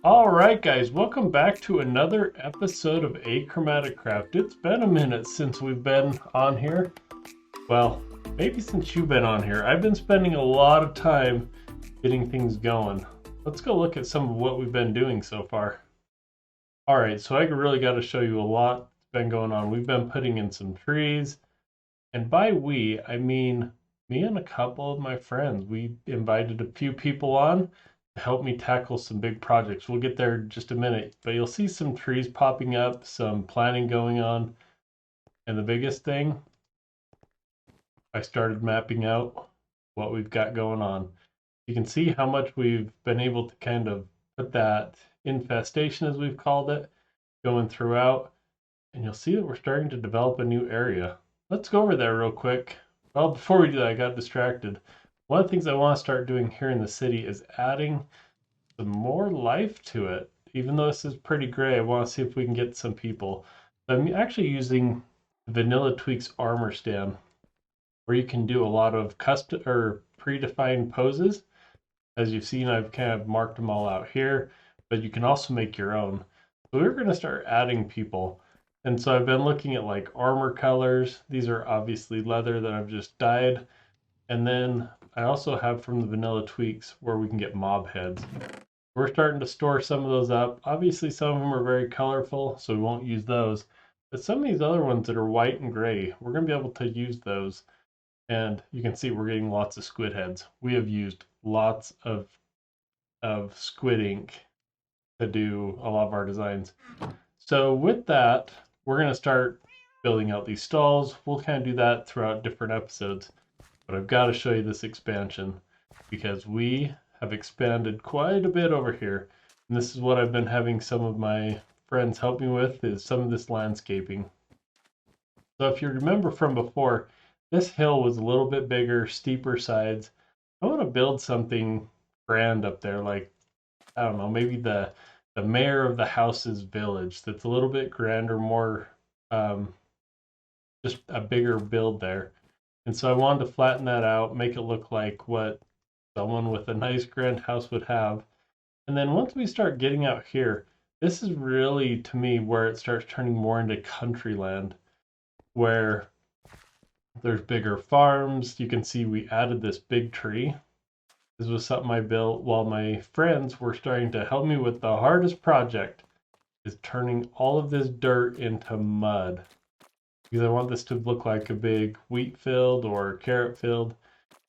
All right, guys, welcome back to another episode of AchromatiCraft. It's been a minute since we've been on here. Well, maybe since you've been on here. I've been spending a lot of time getting things going. Let's go look at some of what we've been doing so far. All right, so I really got to show you a lot that's been going on. We've been putting in some trees, and by we, I mean me and a couple of my friends. We invited a few people on to help me tackle some big projects. We'll get there in just a minute, but you'll see some trees popping up, some planning going on, and the biggest thing, I started mapping out what we've got going on. You can see how much we've been able to kind of put that infestation, as we've called it, going throughout, and you'll see that we're starting to develop a new area. Let's go over there real quick. Well, before we do that, I got distracted. One of the things I want to start doing here in the city is adding some more life to it. Even though this is pretty gray, I want to see if we can get some people. I'm actually using Vanilla Tweaks armor stand, where you can do a lot of custom or predefined poses. As you've seen, I've kind of marked them all out here, but you can also make your own. So we're going to start adding people. And so I've been looking at like armor colors. These are obviously leather that I've just dyed. And then I also have from the Vanilla Tweaks where we can get mob heads. We're starting to store some of those up. Obviously, some of them are very colorful, so we won't use those. But some of these other ones that are white and gray, we're going to be able to use those. And you can see we're getting lots of squid heads. We have used lots of squid ink to do a lot of our designs. So with that, we're going to start building out these stalls. We'll kind of do that throughout different episodes. But I've got to show you this expansion because we have expanded quite a bit over here. And this is what I've been having some of my friends help me with, is some of this landscaping. So if you remember from before, this hill was a little bit bigger, steeper sides. I want to build something grand up there, like, I don't know, maybe the mayor of the house's village that's a little bit grander, more just a bigger build there. And so I wanted to flatten that out, make it look like what someone with a nice grand house would have. And then once we start getting out here, this is really, to me, where it starts turning more into country land, where there's bigger farms. You can see we added this big tree. This was something I built while my friends were starting to help me with the hardest project, is turning all of this dirt into mud. Because I want this to look like a big wheat field or carrot field.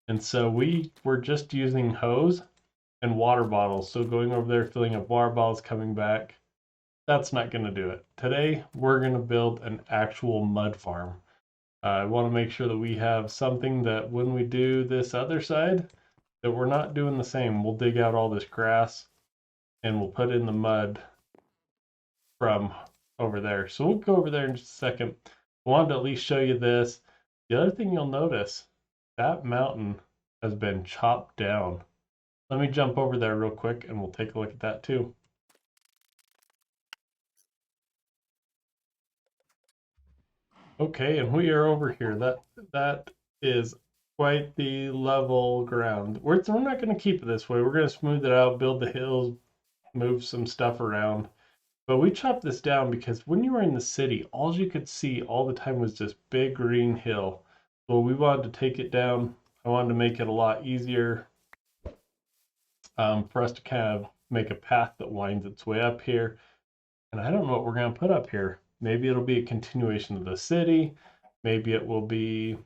And so we were just using hose and water bottles. So going over there, filling up water bottles, coming back, that's not going to do it. Today, we're going to build an actual mud farm. I want to make sure that we have something that when we do this other side, that we're not doing the same. We'll dig out all this grass and we'll put in the mud from over there. So we'll go over there in just a second. I wanted to at least show you this. The other thing you'll notice, that mountain has been chopped down. Let me jump over there real quick and we'll take a look at that too. Okay, and we are over here. That is quite the level ground. We're not going to keep it this way. We're going to smooth it out, build the hills, move some stuff around. But we chopped this down because when you were in the city, all you could see all the time was this big green hill. So we wanted to take it down. I wanted to make it a lot easier for us to kind of make a path that winds its way up here. And I don't know what we're going to put up here. Maybe it'll be a continuation of the city. Maybe it will be,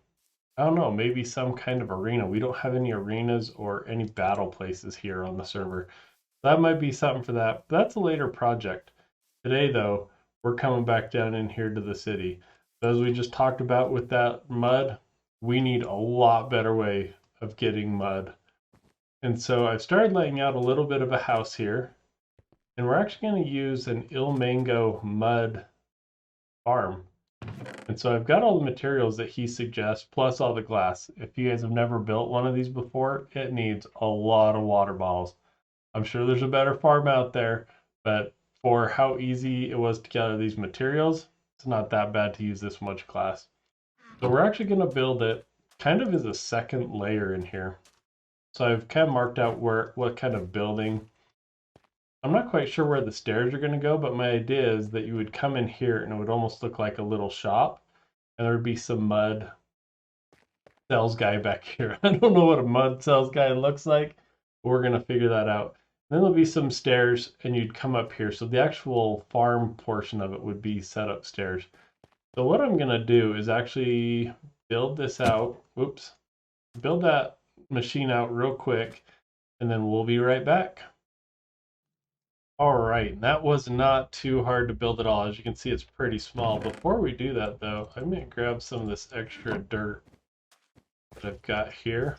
I don't know, maybe some kind of arena. We don't have any arenas or any battle places here on the server. That might be something for that. But that's a later project. Today, though, we're coming back down in here to the city. So as we just talked about with that mud, we need a lot better way of getting mud. And so I've started laying out a little bit of a house here. And we're actually going to use an Ilmango mud farm. And so I've got all the materials that he suggests, plus all the glass. If you guys have never built one of these before, it needs a lot of water bottles. I'm sure there's a better farm out there, but for how easy it was to gather these materials, it's not that bad to use this much glass. So we're actually going to build it kind of as a second layer in here. So I've kind of marked out what kind of building I'm not quite sure where the stairs are going to go, but my idea is that you would come in here and it would almost look like a little shop, and there would be some mud sales guy back here. I don't know what a mud sales guy looks like, but we're going to figure that out. Then there'll be some stairs, and you'd come up here. So the actual farm portion of it would be set upstairs. So what I'm going to do is actually build this out. Whoops. Build that machine out real quick, and then we'll be right back. All right, that was not too hard to build at all. As you can see, it's pretty small. Before we do that, though, I'm going to grab some of this extra dirt that I've got here.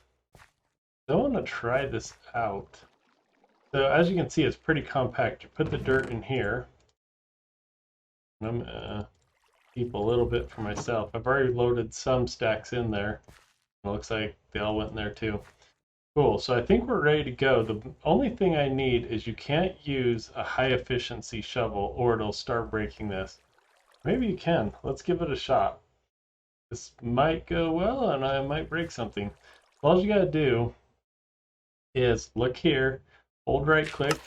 I want to try this out. So as you can see, it's pretty compact. You put the dirt in here. And I'm gonna keep a little bit for myself. I've already loaded some stacks in there. It looks like they all went in there too. Cool, so I think we're ready to go. The only thing I need is you can't use a high efficiency shovel or it'll start breaking this. Maybe you can. Let's give it a shot. This might go well and I might break something. All you gotta do is look here, hold right click,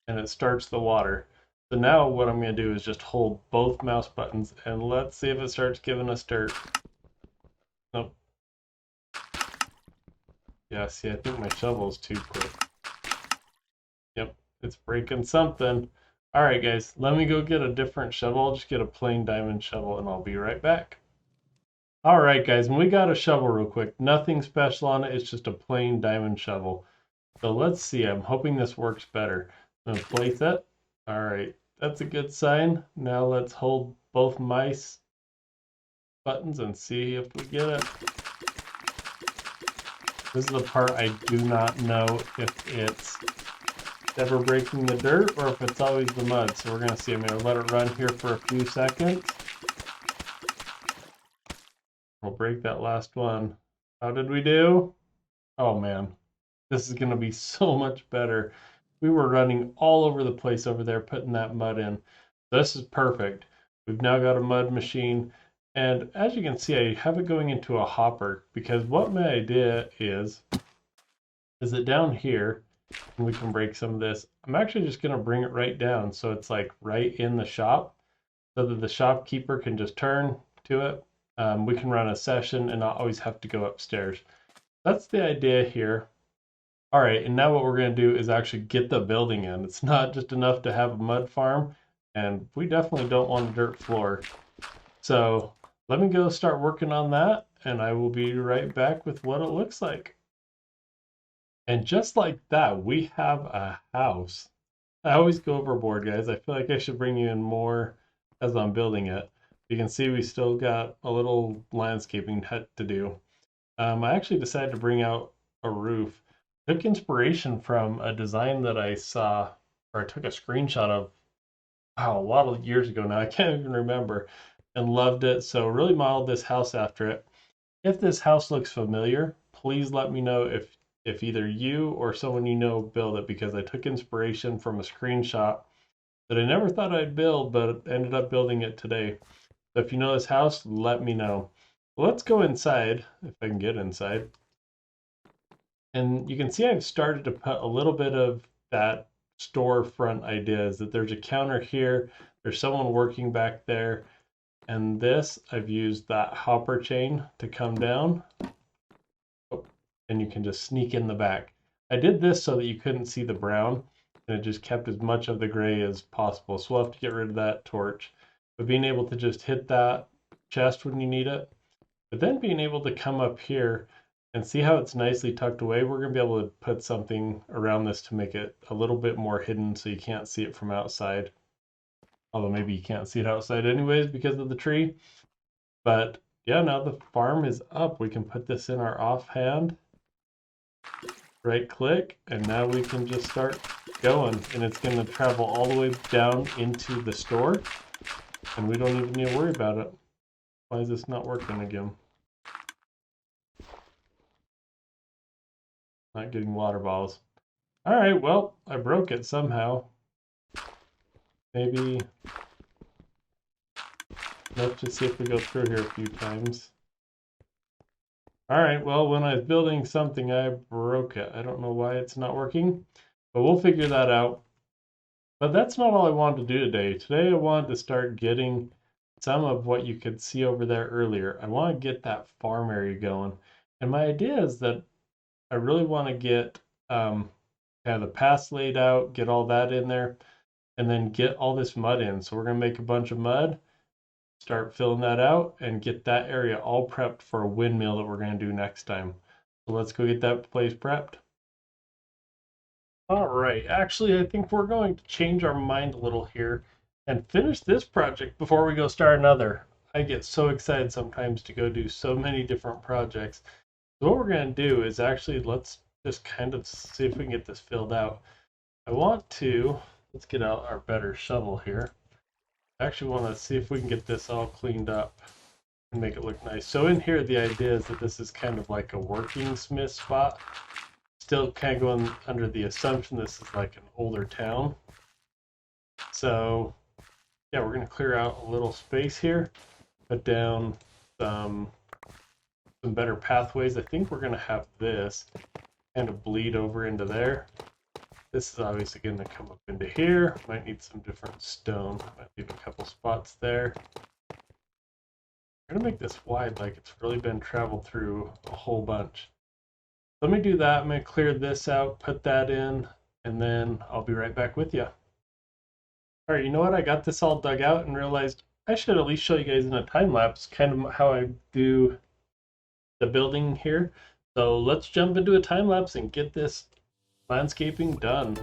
and it starts the water. So now what I'm going to do is just hold both mouse buttons and let's see if it starts giving us dirt. Nope. Yeah, see, I think my shovel is too quick. Yep, it's breaking something. All right, guys, let me go get a different shovel. I'll just get a plain diamond shovel and I'll be right back. All right, guys, and we got a shovel real quick. Nothing special on it. It's just a plain diamond shovel. So let's see. I'm hoping this works better. I'm going to place it. All right, that's a good sign. Now let's hold both mice buttons and see if we get it. This is the part I do not know if it's ever breaking the dirt or if it's always the mud. So we're going to see. I'm going to let it run here for a few seconds. We'll break that last one. How did we do? Oh man, this is going to be so much better. We were running all over the place over there putting that mud in. This is perfect. We've now got a mud machine. And as you can see, I have it going into a hopper because what my idea is that down here, and we can break some of this, I'm actually just going to bring it right down so it's like right in the shop so that the shopkeeper can just turn to it. We can run a session and not always have to go upstairs. That's the idea here. All right, and now what we're going to do is actually get the building in. It's not just enough to have a mud farm, and we definitely don't want a dirt floor. So let me go start working on that, and I will be right back with what it looks like. And just like that, we have a house. I always go overboard, guys. I feel like I should bring you in more as I'm building it. You can see we still got a little landscaping to do. I actually decided to bring out a roof. Took inspiration from a design that I saw, or I took a screenshot of, wow, a lot of years ago now. I can't even remember, and loved it. So really modeled this house after it. If this house looks familiar, please let me know if either you or someone you know build it because I took inspiration from a screenshot that I never thought I'd build, but ended up building it today. So if you know this house, let me know. Let's go inside, if I can get inside. And you can see I've started to put a little bit of that storefront idea is that there's a counter here, there's someone working back there, and this, I've used that hopper chain to come down. Oh, and you can just sneak in the back. I did this so that you couldn't see the brown, and it just kept as much of the gray as possible. So we'll have to get rid of that torch. But being able to just hit that chest when you need it, but then being able to come up here and see how it's nicely tucked away, we're going to be able to put something around this to make it a little bit more hidden so you can't see it from outside. Although maybe you can't see it outside anyways because of the tree. But yeah, now the farm is up. We can put this in our offhand. Right click, and now we can just start going. And it's going to travel all the way down into the store. And we don't even need to worry about it. Why is this not working again? Not getting water balls. All right, well, I broke it somehow. Maybe let's just see if we go through here a few times. All right, well, when I was building something, I broke it. I don't know why it's not working, but we'll figure that out. But that's not all I wanted to do today. Today I wanted to start getting some of what you could see over there earlier. I want to get that farm area going. And my idea is that I really want to get kind of the paths laid out, get all that in there, and then get all this mud in. So we're going to make a bunch of mud, start filling that out, and get that area all prepped for a windmill that we're going to do next time. So let's go get that place prepped. All right, actually, I think we're going to change our mind a little here and finish this project before we go start another. I get so excited sometimes to go do so many different projects. So what we're going to do is actually, let's just kind of see if we can get this filled out. Let's get out our better shovel here. I actually want to see if we can get this all cleaned up and make it look nice. So in here, the idea is that this is kind of like a working smith spot. Still kind of going under the assumption this is like an older town. So yeah, we're going to clear out a little space here, put down some better pathways. I think we're going to have this kind of bleed over into there. This is obviously going to come up into here. Might need some different stone. Might leave a couple spots there. I'm going to make this wide like it's really been traveled through a whole bunch. Let me do that. I'm going to clear this out, put that in, and then I'll be right back with you. All right, you know what? I got this all dug out and realized I should at least show you guys in a time lapse kind of how I do the building here. So let's jump into a time lapse and get this landscaping done.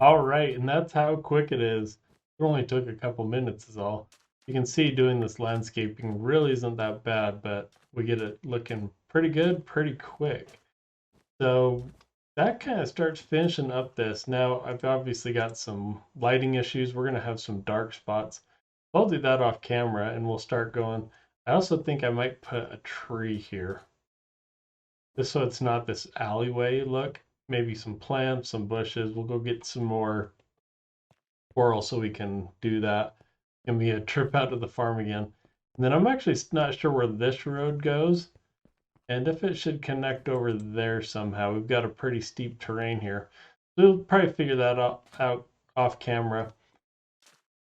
All right, and that's how quick it is. It only took a couple minutes is all. You can see doing this landscaping really isn't that bad, but we get it looking pretty good, pretty quick. So that kind of starts finishing up this. Now I've obviously got some lighting issues. We're gonna have some dark spots. I'll do that off camera and we'll start going. I also think I might put a tree here. Just so it's not this alleyway look. Maybe some plants, some bushes. We'll go get some more coral so we can do that. Give me a trip out to the farm again. And then I'm actually not sure where this road goes and if it should connect over there somehow. We've got a pretty steep terrain here. We'll probably figure that out off camera.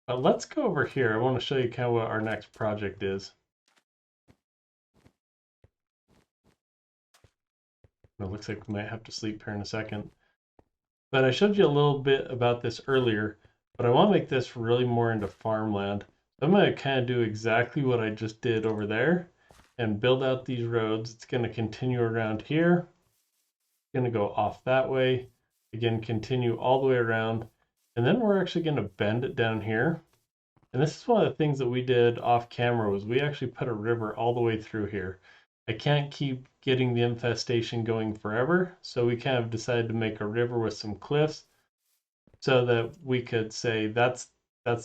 But let's go over here. I want to show you kind of what our next project is. It looks like we might have to sleep here in a second. But I showed you a little bit about this earlier, but I want to make this really more into farmland. So I'm going to kind of do exactly what I just did over there and build out these roads. It's going to continue around here. It's going to go off that way. Again, continue all the way around. And then we're actually going to bend it down here. And this is one of the things that we did off camera was we actually put a river all the way through here. I can't keep getting the infestation going forever, so we kind of decided to make a river with some cliffs so that we could say that's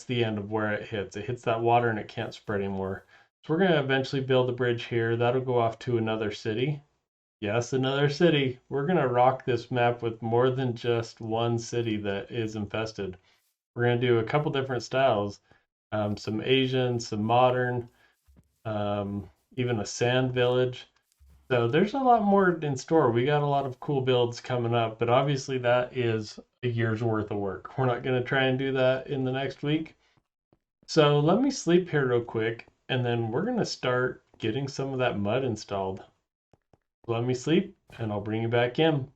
the end of where it hits. It hits that water and it can't spread anymore. So we're going to eventually build a bridge here. That'll go off to another city. Yes, another city. We're going to rock this map with more than just one city that is infested. We're going to do a couple different styles. Some Asian, some modern, even a sand village. So there's a lot more in store. We got a lot of cool builds coming up, but obviously that is a year's worth of work. We're not going to try and do that in the next week. So let me sleep here real quick, and then we're going to start getting some of that mud installed. Let me sleep, and I'll bring you back in.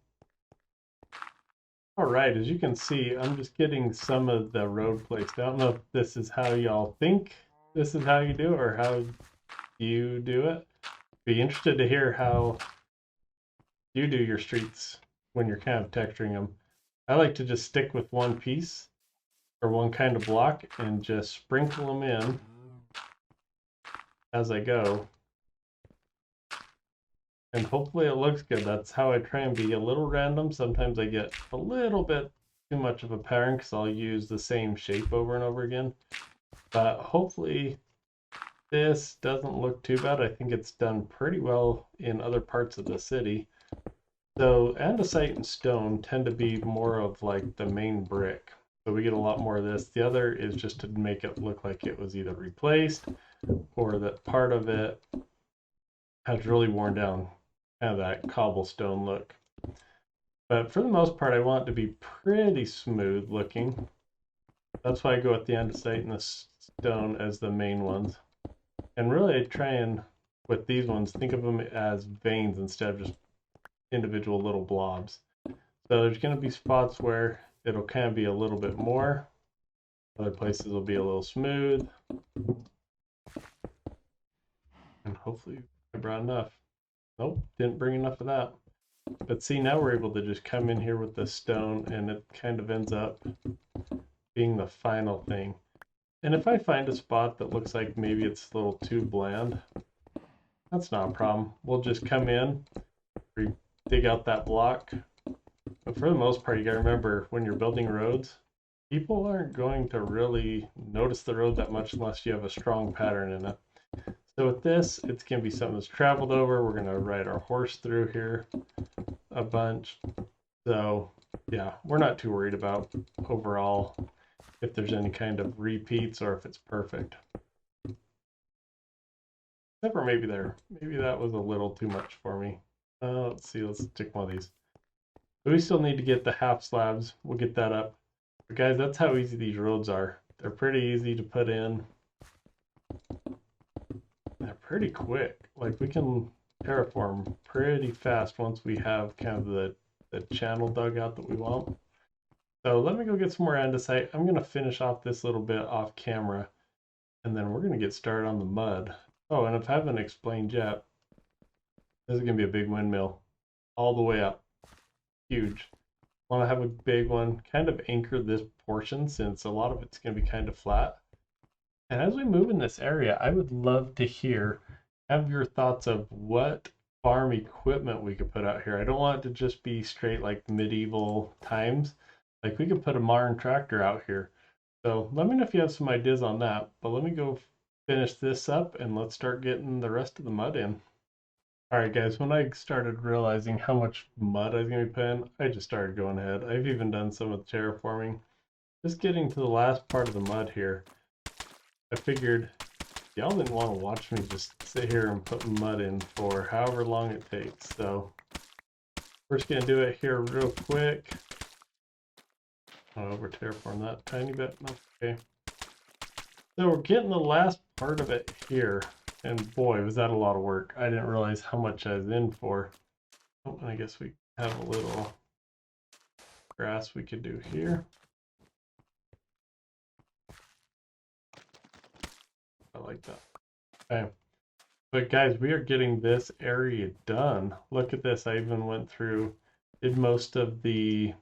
All right, as you can see, I'm just getting some of the road placed. I don't know if this is how y'all think this is how you do or how you do it. Be interested to hear how you do your streets when you're kind of texturing them. I like to just stick with one piece or one kind of block and just sprinkle them in as I go. And hopefully it looks good. That's how I try and be a little random. Sometimes I get a little bit too much of a pattern because I'll use the same shape over and over again. But hopefully this doesn't look too bad. I think it's done pretty well in other parts of the city. So andesite and stone tend to be more of like the main brick. So we get a lot more of this. The other is just to make it look like it was either replaced or that part of it has really worn down, kind of that cobblestone look. But for the most part, I want it to be pretty smooth looking. That's why I go with the andesite and the stone as the main ones. And really I try and, with these ones, think of them as veins instead of just individual little blobs. So there's going to be spots where it'll kind of be a little bit more. Other places will be a little smooth. And hopefully I brought enough. Nope, didn't bring enough of that. But see, now we're able to just come in here with the stone and it kind of ends up being the final thing. And if I find a spot that looks like maybe it's a little too bland, that's not a problem. We'll just come in, dig out that block. But for the most part, you gotta remember when you're building roads, people aren't going to really notice the road that much unless you have a strong pattern in it. So with this, it's gonna be something that's traveled over. We're gonna ride our horse through here a bunch. So yeah, we're not too worried about overall if there's any kind of repeats or if it's perfect. Except for maybe there. Maybe that was a little too much for me. Let's see, let's take one of these. But we still need to get the half slabs. We'll get that up. But guys, that's how easy these roads are. They're pretty easy to put in. They're pretty quick. Like we can terraform pretty fast once we have kind of the channel dug out that we want. So let me go get some more andesite. I'm going to finish off this little bit off camera. And then we're going to get started on the mud. Oh, and if I haven't explained yet, this is going to be a big windmill. All the way up. Huge. I want to have a big one. Kind of anchor this portion since a lot of it's going to be kind of flat. And as we move in this area, I would love to have your thoughts of what farm equipment we could put out here. I don't want it to just be straight like medieval times. Like we could put a modern tractor out here. So let me know if you have some ideas on that. But let me go finish this up and let's start getting the rest of the mud in. Alright guys, when I started realizing how much mud I was going to be putting, I just started going ahead. I've even done some of the terraforming. Just getting to the last part of the mud here. I figured y'all didn't want to watch me just sit here and put mud in for however long it takes. So we're just going to do it here real quick. Over terraform that tiny bit. Okay. So we're getting the last part of it here. And boy, was that a lot of work. I didn't realize how much I was in for. Oh, and I guess we have a little grass we could do here. I like that. Okay. But guys, we are getting this area done. Look at this. I even went through, did most of the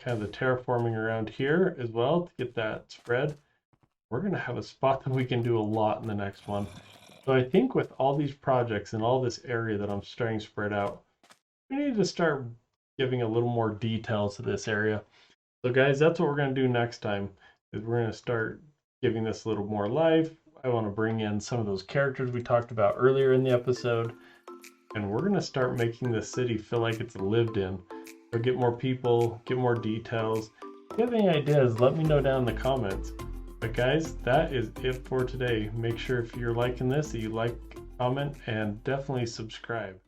kind of the terraforming around here as well to get that spread. We're going to have a spot that we can do a lot in the next one. So I think with all these projects and all this area that I'm starting to spread out, we need to start giving a little more detail to this area. So guys, that's what we're going to do next time, is we're going to start giving this a little more life. I want to bring in some of those characters we talked about earlier in the episode, and we're going to start making the city feel like it's lived in. So get more people, get more details. If you have any ideas, let me know down in the comments. But guys, that is it for today. Make sure if you're liking this that you like, comment, and definitely subscribe.